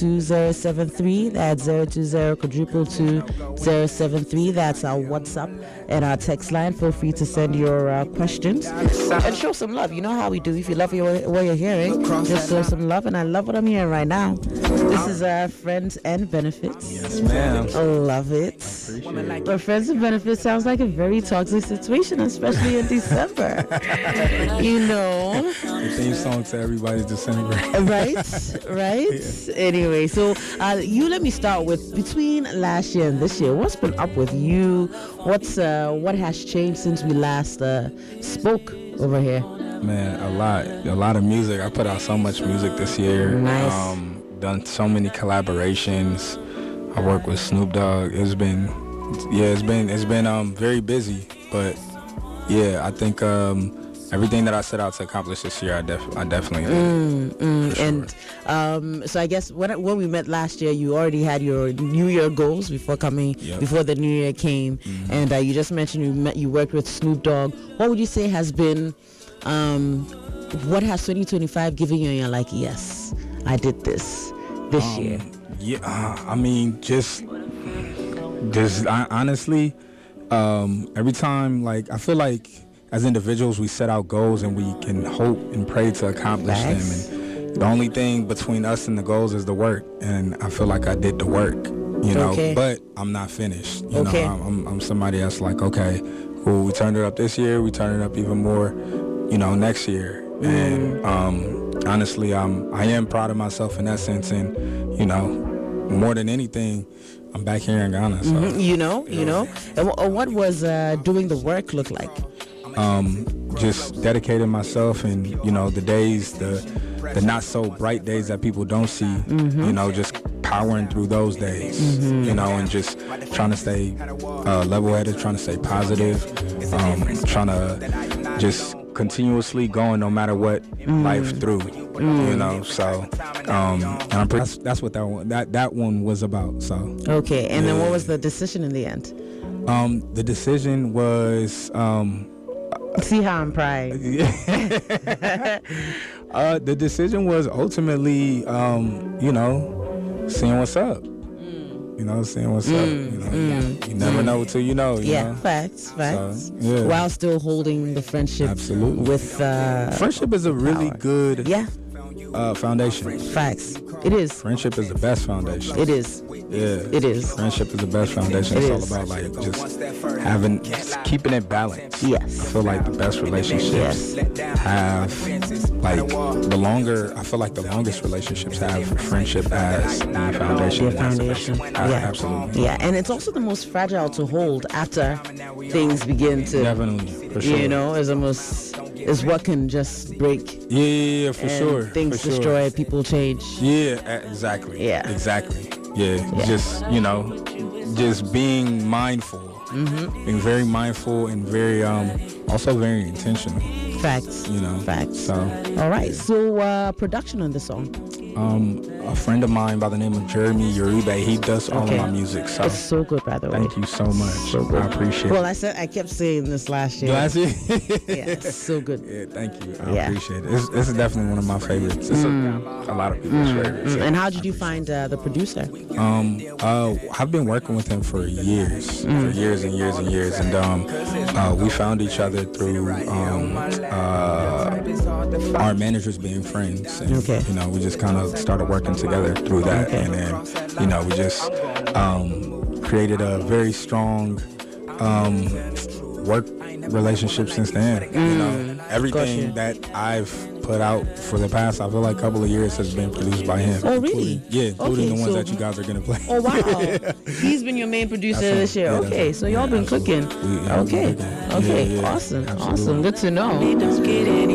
02073. That's 020-222-073. That's our WhatsApp and our text line. Feel free to send your questions and show some love. You know how we do. If you love what you're hearing, just show some love. And I love what I'm hearing right now. This is Friends and Benefits. Yes, ma'am. I love it. But Friends and Benefits sounds like a very toxic situation, especially in December. You know. The theme song to everybody's December. Right? Yeah. Anyway, so you let me start with between last year and this year. What's been up with you? What has changed since we last spoke over here? Man, a lot of music. I put out so much music this year. Nice. Done so many collaborations. I work with Snoop Dogg. It's been very busy, but yeah, I think everything that I set out to accomplish this year, I definitely did. Sure. And so I guess when we met last year, you already had your New Year goals before the New Year came, and you just mentioned you worked with Snoop Dogg. What would you say has been what has 2025 given you? And you're like, yes, I did this year. Yeah, I mean, just honestly, every time, like, I feel like as individuals, we set out goals and we can hope and pray to accomplish them. And the only thing between us and the goals is the work. And I feel like I did the work, you know, but I'm not finished. You know, I'm somebody that's like, okay, cool, we turned it up this year, we turn it up even more, you know, next year. And honestly, I am proud of myself in that sense. And, you know, more than anything, I'm back here in Ghana. So. You know. And what was doing the work look like? Just dedicating myself, and you know, the days, the not so bright days that people don't see, you know, just powering through those days, you know, and just trying to stay level-headed, trying to stay positive, trying to just continuously going no matter what life threw, you know. So and I'm pretty, that's what that one was about. So okay. And then what was the decision in the end? The decision was see how I'm prying. The decision was ultimately, you know, seeing what's up. You know, seeing what's up. You know, you never know till you know. You know? Facts. So, yeah. While still holding the friendship. Absolutely. With friendship is a really good foundation. Facts. It is. Friendship is the best foundation. It is. Yeah. It is. Friendship is the best foundation. It's all about like just keeping it balanced. Yes. I feel like the best relationships have like the longest relationships have friendship as the foundation. The foundation. Absolutely. Yeah, and it's also the most fragile to hold after things begin to definitely, for sure. You know, is what can just break. Yeah, for sure. Things destroy, people change. Yeah, exactly. Yeah. Exactly. Yeah. Just, you know, just being mindful. Being very mindful and very also very intentional. Facts. You know. Facts. So all right. So production on the song. A friend of mine by the name of Jeremy Uribe, he does all of my music. So it's so good, by the way. Thank you so much. So good. I appreciate it. Well, I kept saying this last year. Last year? Yeah, it's so good. Yeah, thank you. I appreciate it. This is definitely one of my favorites. It's a lot of people's favorites. And how did you find the producer? I've been working with him for years, and years, and we found each other through our managers being friends. And, you know, we just kind of started working together through that, and then, you know, we just created a very strong work relationship since then. You know, everything that I've put out for the past, I feel like, couple of years has been produced by him. Oh, really? Including the ones that you guys are gonna play. Oh, wow. He's been your main producer this year. Okay, so y'all been cooking. Okay. Awesome. Good to know.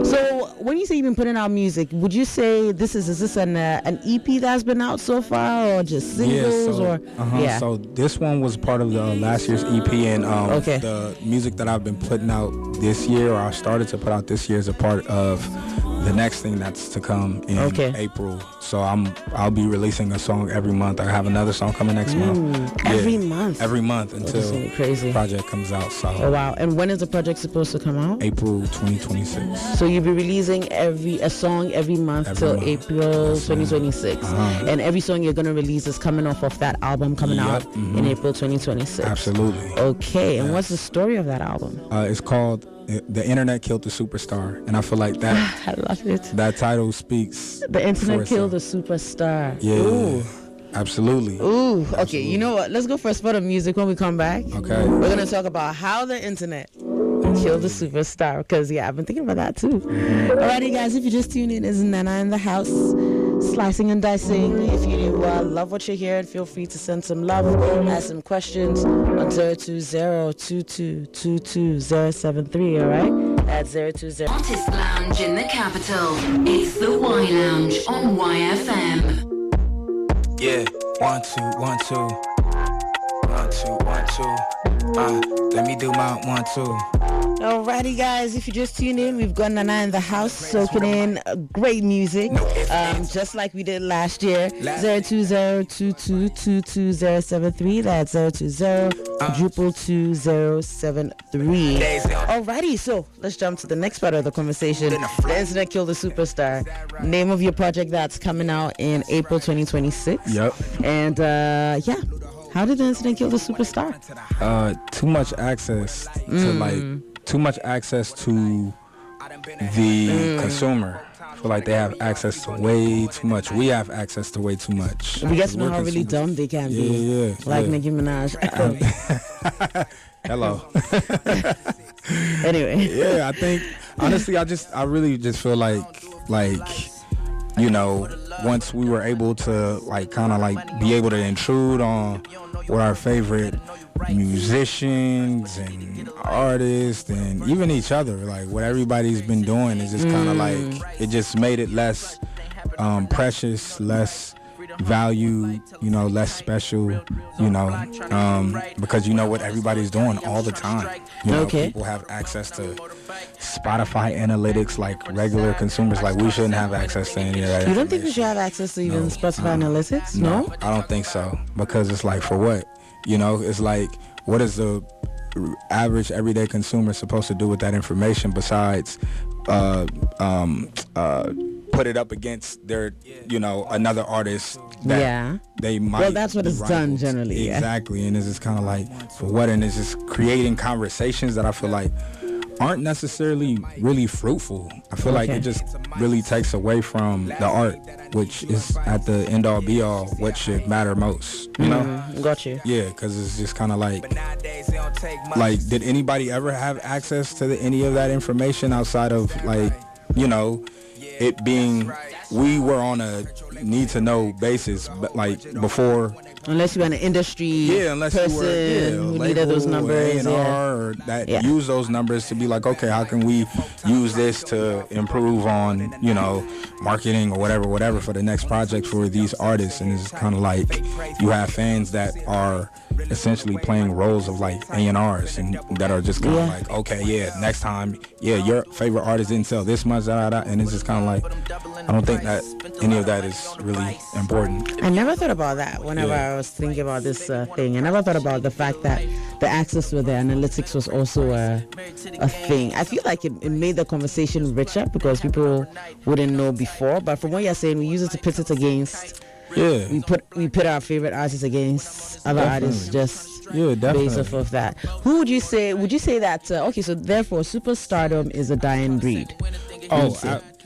So when you say you've been putting out music, would you say this is an EP that's been out so far, or just singles? So this one was part of the last year's EP, and the music that I've been putting out this year, or I started to put out this year, is a part of the next thing that's to come in April. So I'll be releasing a song every month. I have another song coming next month. Every month? Every month until the project comes out. So. Oh, wow. And when is the project supposed to come out? April 2026. So you'll be releasing a song every month till April 2026. And every song you're going to release is coming off of that album coming out in April 2026. Absolutely. Okay. And what's the story of that album? It's called The Internet Killed the Superstar. And I feel like that I love it. That title speaks. The Internet Killed the Superstar. Yeah. Ooh. Absolutely. Ooh. Okay. Absolutely. You know what? Let's go for a spot of music when we come back. Okay. We're going to talk about how the internet killed the superstar. Because, I've been thinking about that too. Alrighty, guys. If you just tuned in, is Nana in the house. Slicing and dicing. If you love what you're hearing, feel free to send some love, ask some questions on 020-2222-073, alright? That's 020. Artist Lounge in the capital. It's the Y Lounge on YFM. Yeah, 1 2 1 2 1 2 1 2. Let me do my 1 2. Alrighty, guys, if you just tuned in, we've got Nana in the house soaking in great music, just like we did last year. 020-2222-073. That's 020-222-073. Alrighty, so let's jump to the next part of the conversation. The Internet Killed the Superstar. Name of your project that's coming out in April 2026. Yep. And how did the Internet kill the superstar? Too much access to too much access to the consumer. I feel like they have access to way too much. We have access to way too much. We get to know how really dumb they can be. Yeah. Like Nicki Minaj. Hello. Anyway. Yeah, I think honestly, I really just feel like once we were able to be able to intrude on what our favorite musicians and artists and even each other, like what everybody's been doing is just kind of it just made it less precious, less value, less special, because what everybody's doing all the time. People have access to Spotify analytics like regular consumers. Like we shouldn't have access to any of that. You don't think we should have access to even Spotify analytics? No, I don't think so, because it's like, for what? It's like, what is the average everyday consumer supposed to do with that information besides put it up against their, another artist that they might. Well, that's what it's done generally. Exactly, and it's just kind of like, for what? And it's just creating conversations that I feel like aren't necessarily really fruitful. I feel like it just really takes away from the art, which is at the end all be all what should matter most. Got you. Yeah, because it's just kind of like, did anybody ever have access to any of that information outside of it being, we were on a need to know basis, but before. Unless you were an industry person you were, who needed those numbers, or that use those numbers to be like, okay, how can we use this to improve on, marketing or whatever for the next project for these artists. And it's kind of like you have fans that are essentially playing roles of like A&Rs and that are just kind of like, okay, next time, your favorite artist didn't sell this much, and it's just kind of like, I don't think that any of that is really important. I never thought about that whenever I was thinking about this thing. I never thought about the fact that the access to the analytics was also a thing. I feel like it made the conversation richer because people wouldn't know before. But from what you're saying, we use it to pit it against. Yeah. We put our favorite artists against other artists just based off of that. Who would you say? Would you say that? So therefore, superstardom is a dying breed.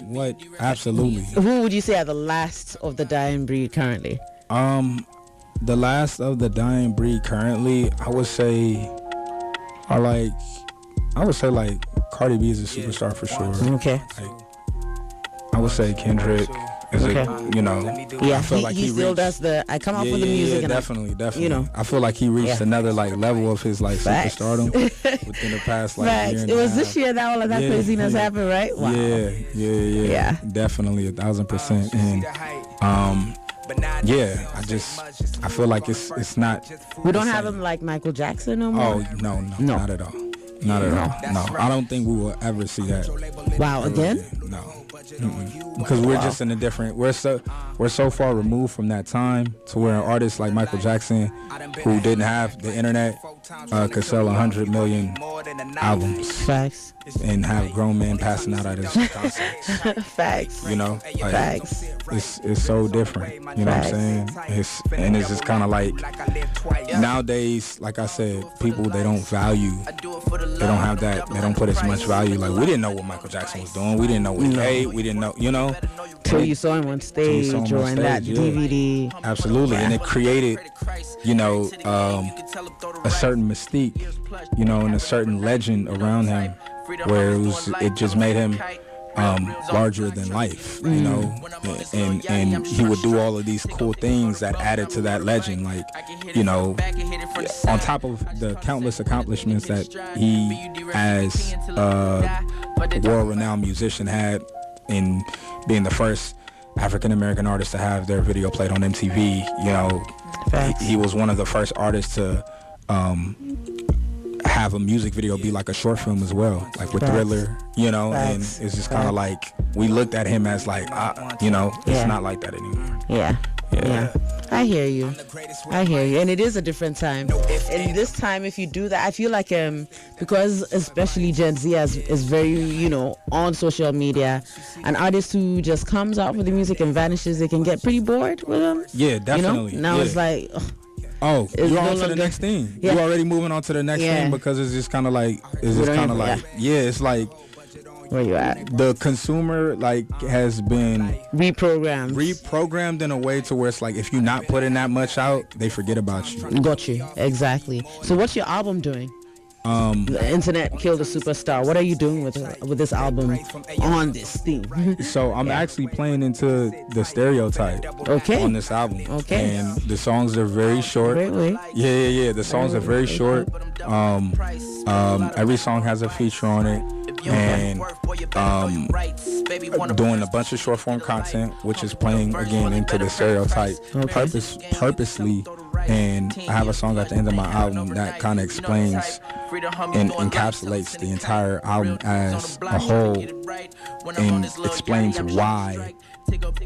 What? Absolutely. Who would you say are the last of the dying breed currently? The last of the dying breed currently, I would say Cardi B is a superstar for sure. Okay. I would say Kendrick is I feel like he still does the, I come up with the music. Yeah, definitely. I feel like he reached another level of his superstardom within the past year and it was this year that all of that craziness happened, right? Wow. Yeah. Definitely 1,000%. And I feel like it's not. We don't have him like Michael Jackson no more. Oh no, not at all. Not at all. No, I don't think we will ever see that. Wow, again? No. Because we're just in a different. We're so far removed from that time to where an artist like Michael Jackson, who didn't have the internet, could sell 100 million albums. Facts. And have grown men passing out at his concerts. Facts. You know, like, facts. It's so different. You know Facts. what I'm saying? It's just kind of like nowadays. Like I said, people they don't value. They don't have that. They don't put as much value. Like we didn't know what Michael Jackson was doing. We didn't know what he ate. We didn't know. You know. Till you saw him on stage or in that DVD. Absolutely, and it created, you know, a certain mystique, you know, and a certain legend around him, where it just made him larger than life, you know, and he would do all of these cool things that added to that legend, like, you know, on top of the countless accomplishments that he as a world-renowned musician had in being the first African-American artist to have their video played on MTV. You know, he was one of the first artists to have a music video be like a short film as well, like with Thriller, you know, and it's just kind of like we looked at him as like, you know, it's not like that anymore. Yeah. I hear you. And it is a different time. And this time, if you do that, I feel like because especially Gen Z is very, you know, on social media, an artist who just comes out with the music and vanishes, they can get pretty bored with them. Yeah, definitely. You know? Now it's like, you're on to the next thing. You're already moving on to the next thing because it's just kind of like, it's like, where you at? The consumer has been reprogrammed in a way to where it's like if you're not putting that much out, they forget about you. Got you. Exactly. So what's your album doing? The internet killed a superstar. What are you doing with this album on this theme? So I'm actually playing into the stereotype on this album. Okay. And the songs are very short. Yeah. The songs are very short. Every song has a feature on it. And doing a bunch of short form content, which is playing again into the stereotype purposely. And I have a song at the end of my album that kind of explains and encapsulates the entire album as a whole and explains why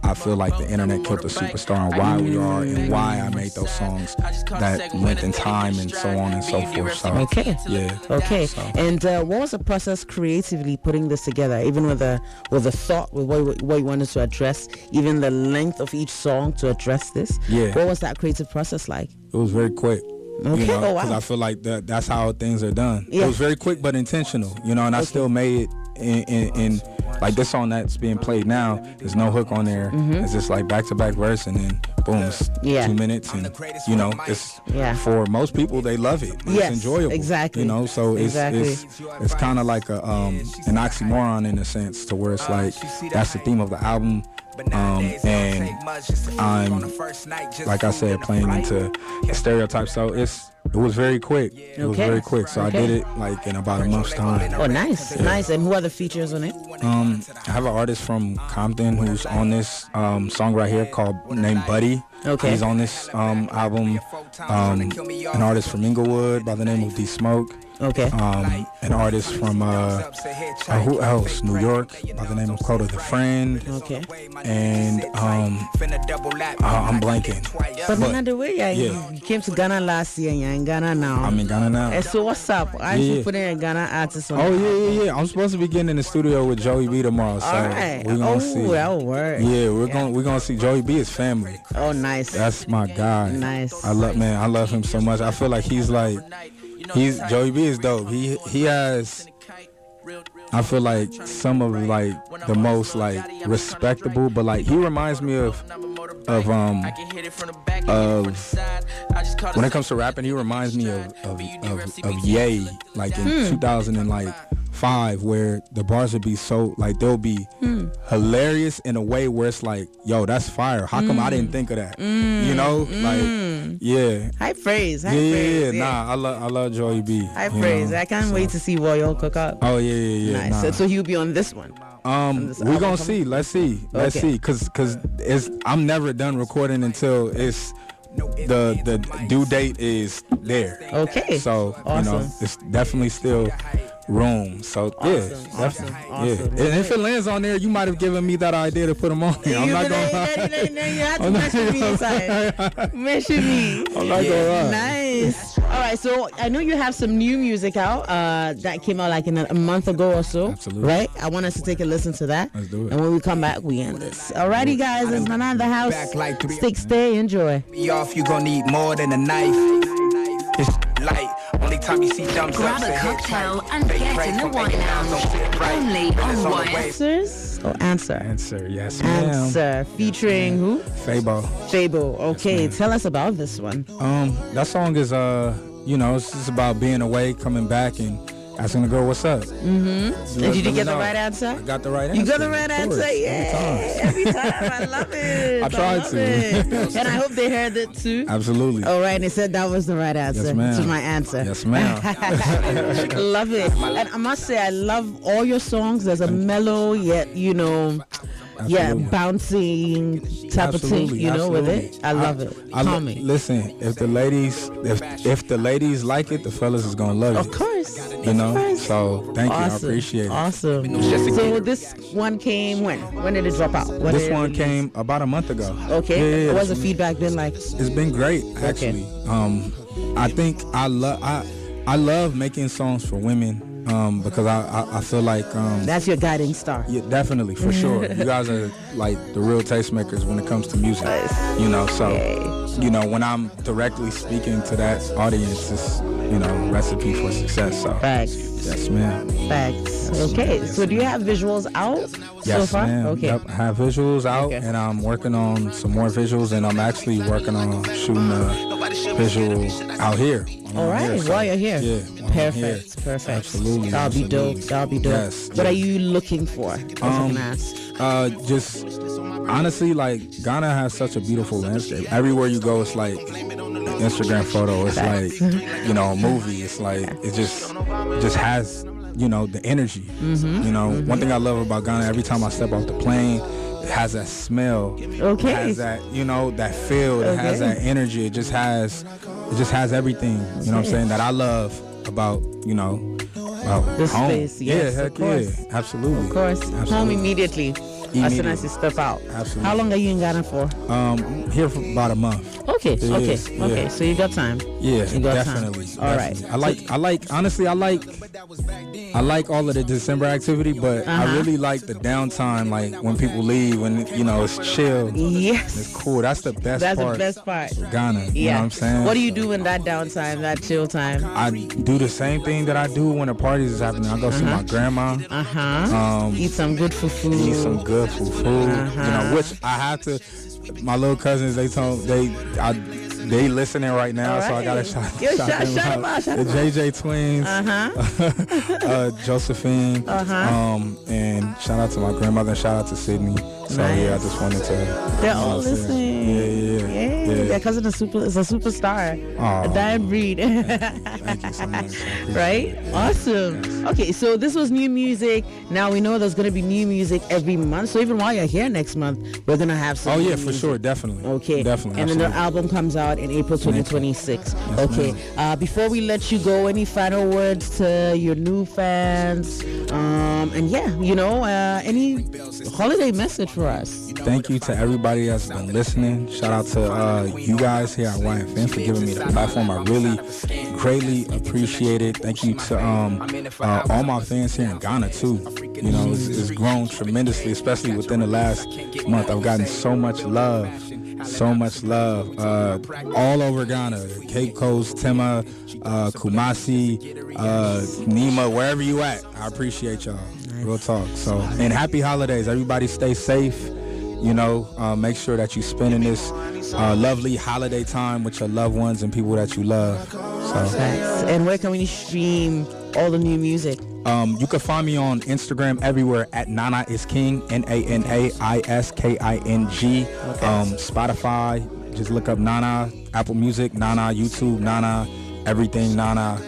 I feel like the internet killed the superstar and why we are and why I made those songs that went in time and so on and so forth. So, Okay. So. And what was the process creatively putting this together, even with a thought, with what you wanted to address, even the length of each song to address this? Yeah. What was that creative process like? It was very quick. Okay. You know, because I feel like that's how things are done. Yeah. It was very quick but intentional, you know, and I still made it in like this song that's being played now. There's no hook on there. It's just like back-to-back verse, and then boom, it's 2 minutes, and you know, it's for most people they love it. It's enjoyable. Exactly. You know, so it's kind of like an oxymoron in a sense, to where it's like that's the theme of the album. And I'm, like I said, playing into the stereotype. So it was very quick. It was very quick. So I did it like in about a month's time. Oh, nice. Nice. And who are the features on it? I have an artist from Compton who's on this song right here named Buddy. Okay. He's on this album. An artist from Inglewood by the name of D Smoke. Okay. An artist from who else? New York by the name of Coda the Friend. Okay. And I'm blanking. But another way, you came to Ghana last year and you're in Ghana now. I'm in Ghana now. And so what's up? I should put in a Ghana artist on. Yeah. I'm supposed to be getting in the studio with Joey B tomorrow. So we're gonna see. That'll work. Yeah, we're gonna see. Joey B is family. Oh, nice. That's my guy. Nice. I love him so much. I feel like Joey B is dope. He has, I feel like, some of like the most like respectable, but like he reminds me of when it comes to rapping, he reminds me of Ye, like in 2005, where the bars would be so like they'll be hilarious in a way where it's like, yo, that's fire. How come I didn't think of that? You know, like high praise. Nah, I love Joey B. High praise. I can't wait to see what y'all cook up. Oh yeah. Nice. Nah. So he'll be on this one. We're gonna see. Let's see. Cause I'm never done recording until it's the due date is there. Okay. So awesome. You know, it's definitely still Room. So definitely. Yeah. And if it lands on there, you might have given me that idea to put them on there. I'm not gonna lie. You have to mention me inside. Mention me. I'm not gonna lie. Nice. All right, so I know you have some new music out that came out like in a month ago or so. Absolutely. Right? I want us to take a listen to that. Let's do it. And when we come back, we end this. Alrighty, guys, it's Nana in the house. Stay, enjoy. Be off, you gon' need more than a knife. It's light. Only time you see dumb Grab a cocktail and get in the wine lounge. Only on YFM. Answers or answer? Answer, yes, ma'am. Answer. Featuring who? Fabo. Fabo. Okay, tell us about this one. That song is it's just about being away, coming back, and asking the girl what's up. Mm-hmm. And did you get the right answer? I got the right answer. You got the right answer? Yeah. Every time. I love it. I tried to. And I hope they heard it too. Absolutely. All right, and they said that was the right answer. Yes, ma'am. To my answer. Yes, ma'am. Love it. And I must say, I love all your songs. There's a mellow, yet, Absolutely. bouncing type of thing, with it. I love it. Calming. Listen, if the ladies like it, the fellas is gonna love it. Of course. So thank you. I appreciate it. Awesome. So this one came when? When did it drop out? This one came about a month ago. Okay. Yeah, What's the feedback been like? It's been great, actually. I think I love making songs for women. Because I feel like that's your guiding star. Yeah, definitely, for sure. You guys are like the real tastemakers when it comes to music. So when I'm directly speaking to that audience, it's recipe for success. So facts. Yes, ma'am. Facts. Okay, so do you have visuals out so far? Ma'am. Okay. Yep, I have visuals out, and I'm working on some more visuals, and I'm actually working on shooting a visual out here. All right, while you're here. Yeah. Perfect. Absolutely. That'll be dope. Yes. What are you looking for? Just honestly, like Ghana has such a beautiful landscape. Everywhere you go, it's like an Instagram photo. It's like a movie. It's like it just has the energy. Mm-hmm. One thing I love about Ghana, every time I step off the plane, it has that smell. Okay. It has that that feel. It has that energy. It just has everything. You know what I'm saying, that I love about this home. space. Yes, heck of course. Yeah, absolutely. Of course. Absolutely. Home immediately. As soon as you step out. Absolutely. How long are you in Ghana for? Here for about a month. Okay. Yeah. Okay. So you got time. Yeah, you got definitely. Time. All right. I like all of the December activity, but I really like the downtime, like when people leave, when it's chill. Yes. It's cool. That's the best part. That's the best part. Of Ghana. You know what I'm saying? What do you do in that downtime, that chill time? I do the same thing that I do when the parties is happening. I go see my grandma. Eat some good food. Eat some good food. Which I have to. My little cousins, they listening right now, so I gotta shout them out. The JJ twins, Josephine, and shout out to my grandmother, and shout out to Sydney. So I just wanted to. They're all listening. Yeah. Their cousin is a superstar. A dying breed. Thank you so much. Right? Awesome. Okay, so this was new music. Now we know there's gonna be new music every month. So even while you're here next month, we're gonna have some. Oh yeah, for sure, definitely. Okay. Definitely. And then the album comes out in April 2026. Yes, okay. Before we let you go, any final words to your new fans? And any holiday message for us? Thank you to everybody that's been listening. Shout out to you guys here at YFM for giving me the platform. I really greatly appreciate it. Thank you to all my fans here in Ghana too. It's grown tremendously, especially within the last month. I've gotten so much love all over Ghana. Cape Coast, Tema, Kumasi, Nima, wherever you at. I appreciate y'all. Real talk. So, and happy holidays. Everybody stay safe. Make sure that you spending this lovely holiday time with your loved ones and people that you love. So. And where can we stream all the new music? You can find me on Instagram everywhere at Nana is King, NanaIsking. Spotify, just look up Nana. Apple Music, Nana. YouTube, Nana. Everything, Nana.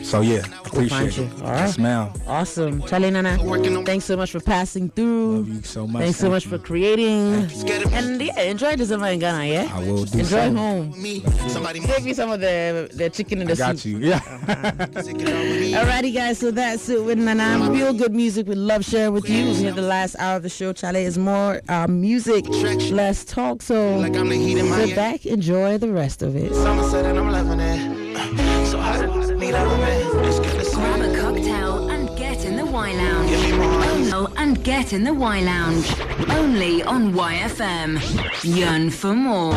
So yeah, appreciate you. it. All right. Yes, ma'am. Awesome. Charlie Nana, thanks so much for passing through. Love you so much. Thanks so much for creating. And yeah, enjoy December in Ghana, yeah? I will do Enjoy so. home. Save me some of the chicken in the soup. Got you. Yeah. Alrighty, guys. So that's it with Nana. Real good music we love sharing with you. We have the last hour of the show. Charlie is more music, less talk. So sit back, enjoy the rest of it. Grab a cocktail and get in the Y Lounge. And get in the Y Lounge. Only on YFM. Yearn for more.